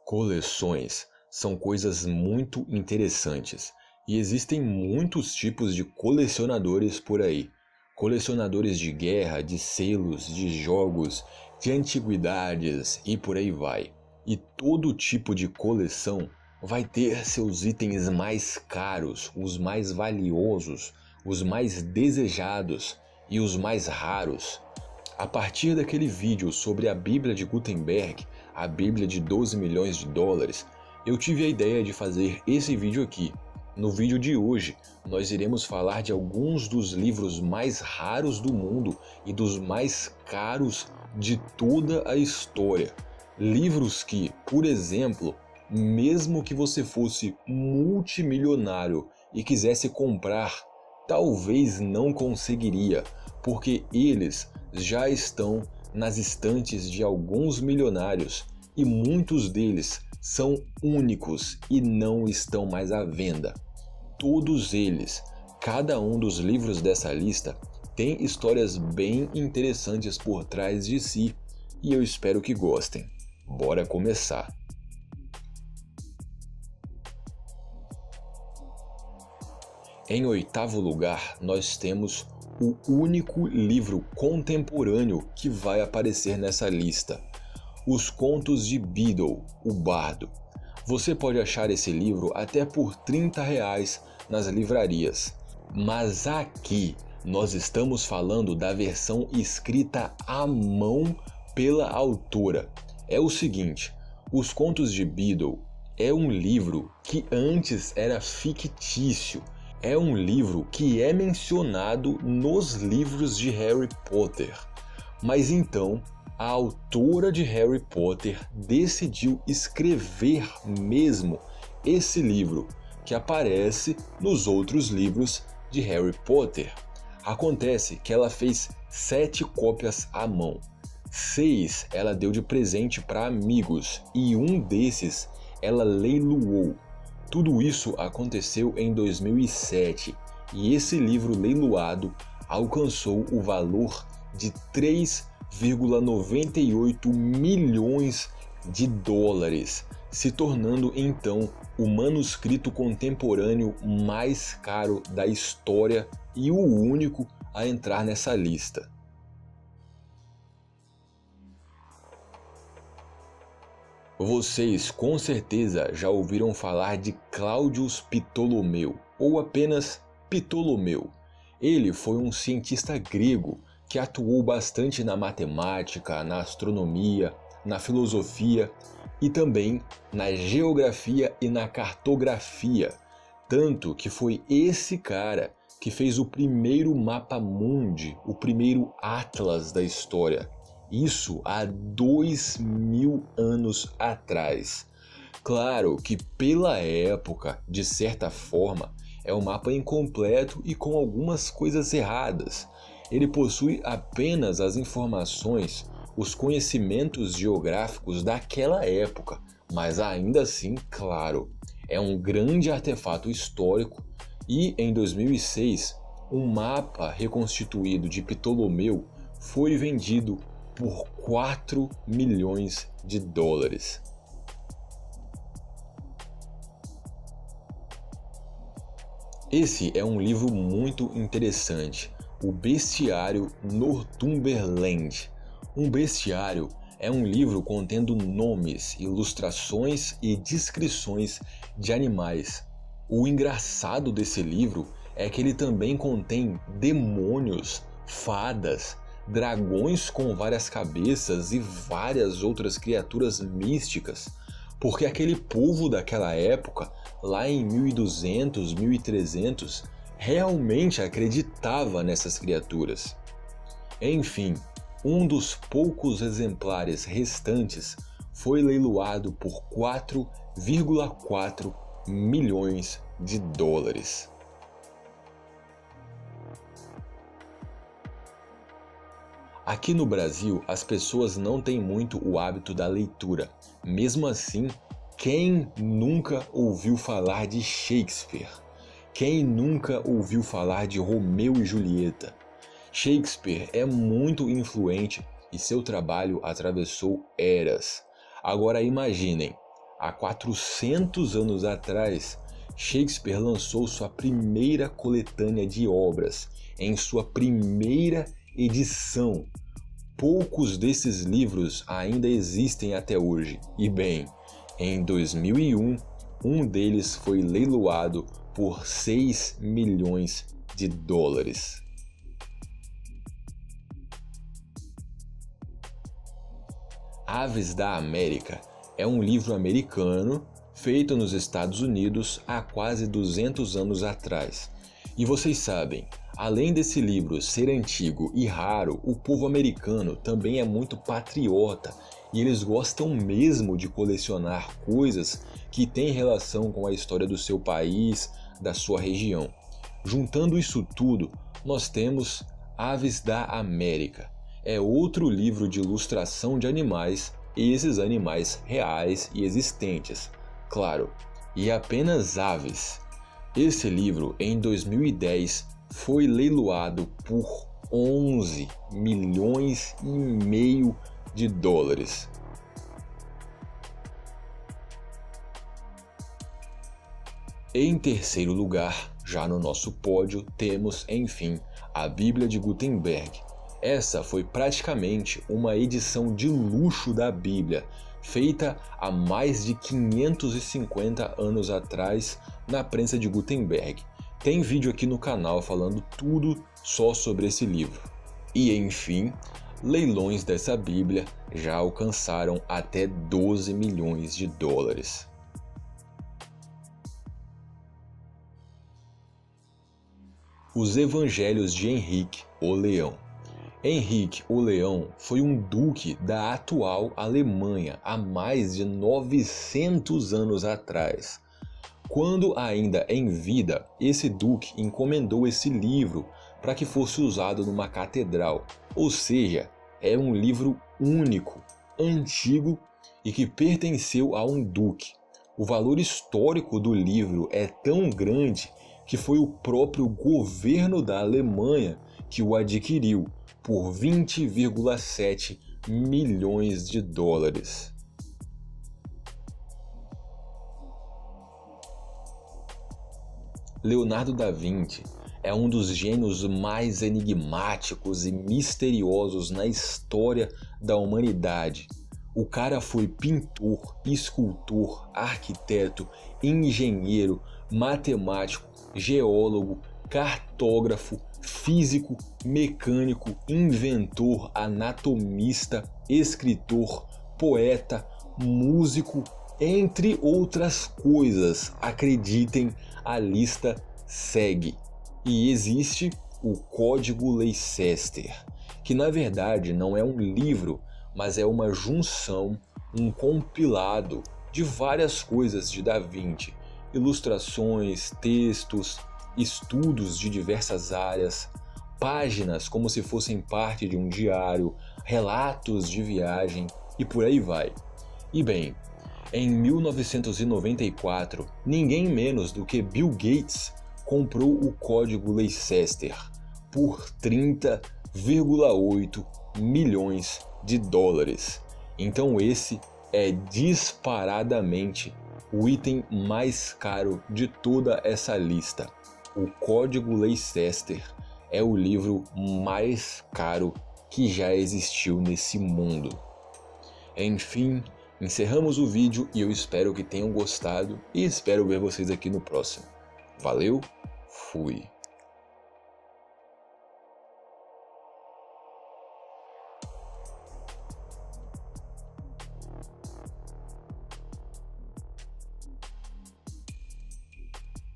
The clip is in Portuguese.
Coleções são coisas muito interessantes e existem muitos tipos de colecionadores por aí. Colecionadores de guerra, de selos, de jogos, de antiguidades e por aí vai. E todo tipo de coleção vai ter seus itens mais caros, os mais valiosos, os mais desejados e os mais raros. A partir daquele vídeo sobre a Bíblia de Gutenberg, a Bíblia de 12 milhões de dólares, eu tive a ideia de fazer esse vídeo aqui. No vídeo de hoje, nós iremos falar de alguns dos livros mais raros do mundo e dos mais caros de toda a história. Livros que, por exemplo, mesmo que você fosse multimilionário e quisesse comprar, talvez não conseguiria, porque eles já estão nas estantes de alguns milionários e muitos deles são únicos e não estão mais à venda. Todos eles, cada um dos livros dessa lista, tem histórias bem interessantes por trás de si e eu espero que gostem. Bora começar! Em oitavo lugar, nós temos o único livro contemporâneo que vai aparecer nessa lista: Os Contos de Beedle, o Bardo. Você pode achar esse livro até por R$30 nas livrarias. Mas aqui nós estamos falando da versão escrita à mão pela autora. É o seguinte, Os Contos de Beedle é um livro que antes era fictício. É um livro que é mencionado nos livros de Harry Potter. Mas então, a autora de Harry Potter decidiu escrever mesmo esse livro, que aparece nos outros livros de Harry Potter. Acontece que ela fez 7 cópias à mão. 6 ela deu de presente para amigos e um desses ela leiloou. Tudo isso aconteceu em 2007 e esse livro leiloado alcançou o valor de 3,98 milhões de dólares, se tornando então o manuscrito contemporâneo mais caro da história e o único a entrar nessa lista. Vocês com certeza já ouviram falar de Claudius Ptolomeu, ou apenas Ptolomeu. Ele foi um cientista grego que atuou bastante na matemática, na astronomia, na filosofia e também na geografia e na cartografia. Tanto que foi esse cara que fez o primeiro mapa mundi, o primeiro atlas da história. Isso há 2000 anos atrás. Claro que pela época, de certa forma, é um mapa incompleto e com algumas coisas erradas. Ele possui apenas as informações, os conhecimentos geográficos daquela época, mas ainda assim, claro, é um grande artefato histórico e em 2006, um mapa reconstituído de Ptolomeu foi vendido por 4 milhões de dólares. Esse é um livro muito interessante, o Bestiário Northumberland. Um bestiário é um livro contendo nomes, ilustrações e descrições de animais. O engraçado desse livro é que ele também contém demônios, fadas, dragões com várias cabeças e várias outras criaturas místicas, porque aquele povo daquela época, lá em 1200, 1300, realmente acreditava nessas criaturas. Enfim, um dos poucos exemplares restantes foi leiloado por 4,4 milhões de dólares. Aqui no Brasil, as pessoas não têm muito o hábito da leitura. Mesmo assim, quem nunca ouviu falar de Shakespeare? Quem nunca ouviu falar de Romeu e Julieta? Shakespeare é muito influente e seu trabalho atravessou eras. Agora imaginem, há 400 anos atrás, Shakespeare lançou sua primeira coletânea de obras, em sua primeira edição. Poucos desses livros ainda existem até hoje, e bem, em 2001, um deles foi leiloado por 6 milhões de dólares. Aves da América é um livro americano feito nos Estados Unidos há quase 200 anos atrás. E vocês sabem, além desse livro ser antigo e raro, o povo americano também é muito patriota e eles gostam mesmo de colecionar coisas que têm relação com a história do seu país, da sua região. Juntando isso tudo, nós temos Aves da América. É outro livro de ilustração de animais, e esses animais reais e existentes, claro, e apenas aves. Esse livro, em 2010, foi leiloado por 11 milhões e meio de dólares. Em terceiro lugar, já no nosso pódio, temos, enfim, a Bíblia de Gutenberg. Essa foi praticamente uma edição de luxo da Bíblia, feita há mais de 550 anos atrás na prensa de Gutenberg. Tem vídeo aqui no canal falando tudo só sobre esse livro. E enfim, leilões dessa Bíblia já alcançaram até 12 milhões de dólares. Os Evangelhos de Henrique o Leão. Henrique o Leão foi um duque da atual Alemanha há mais de 900 anos atrás. Quando ainda em vida, esse duque encomendou esse livro para que fosse usado numa catedral, ou seja, é um livro único, antigo e que pertenceu a um duque. O valor histórico do livro é tão grande que foi o próprio governo da Alemanha que o adquiriu por 20,7 milhões de dólares. Leonardo da Vinci é um dos gênios mais enigmáticos e misteriosos na história da humanidade. O cara foi pintor, escultor, arquiteto, engenheiro, matemático, geólogo, cartógrafo, físico, mecânico, inventor, anatomista, escritor, poeta, músico, entre outras coisas. Acreditem, a lista segue. E existe o Código Leicester, que na verdade não é um livro, mas é uma junção, um compilado de várias coisas de Da Vinci, ilustrações, textos, estudos de diversas áreas, páginas como se fossem parte de um diário, relatos de viagem e por aí vai. E bem, em 1994, ninguém menos do que Bill Gates comprou o Código Leicester por 30,8 milhões de dólares. Então esse é disparadamente o item mais caro de toda essa lista. O Código Leicester é o livro mais caro que já existiu nesse mundo. Enfim, encerramos o vídeo e eu espero que tenham gostado e espero ver vocês aqui no próximo. Valeu, fui!